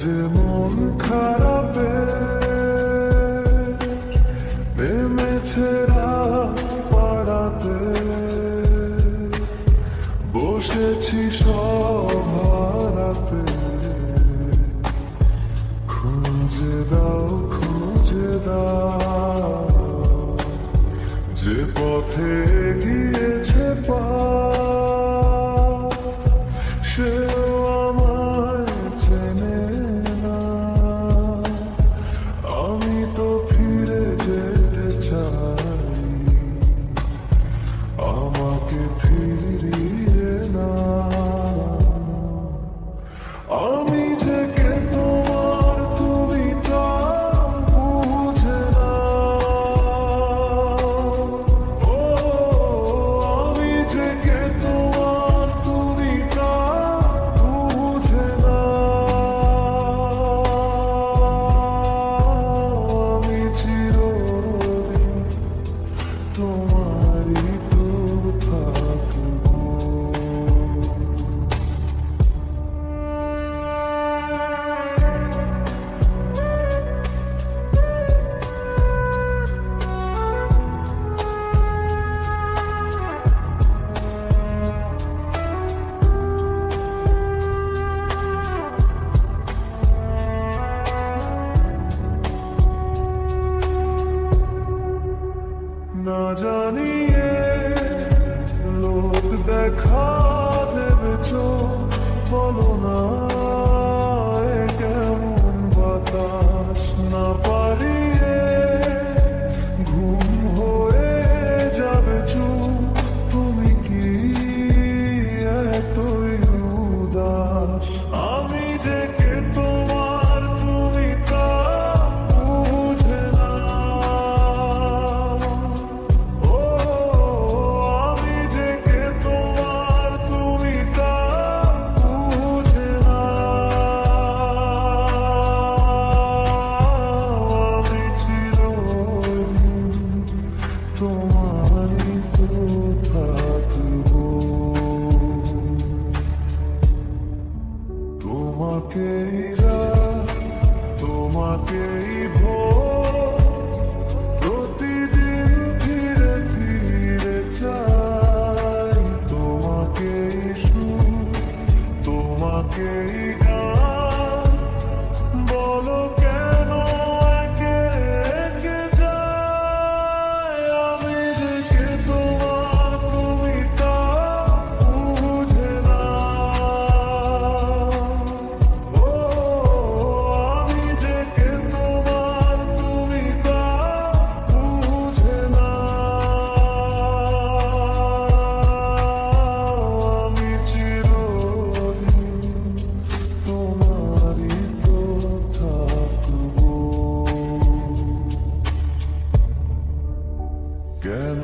যে মন খারাপে নেমেছে রাত পাড়াতে, বসেছি সভারাতে, খুঁজে দাও খুঁজে দাও যে পথে গিয়েছে পা, সেও আমায় চেনে না। আমি তো ফিরে যেতে চাই, আমাকে ফিরিয়ে না। আমি যে কে তোমার তুমি তা বুঝে না। ও আমি যে কে তোমার তুমি তা বুঝে না। আমি চিরদিন তোমারই তো থাকবো। না জানিয়ে লোক দেখা দেবে চোখ, বলো না এ কেমন বাতাস। না পারিয়ে ঘুম হয়ে যাবে চুপ, তুমি কি এতই উদাস। আমি যে কে তোমার তুমি তা বুঝে না। ও আমি যে কে তোমার তুমি তা বুঝে না। আমি চিরদিন তোমারই তো থাকবো। তোমাকেই রাত, তোমাকেই ভোর, প্রতিদিন ফিরে ফিরে চাই। তোমাকেই সুর, তোমাকেই গান, বলো কেন একে একে যায়। আমি যে কে তোমার তুমি তা বুঝে না। ও আমি যে কে তোমার তুমি তা বুঝে না। আমি চিরদিন তোমারই তো থাকবো। কেন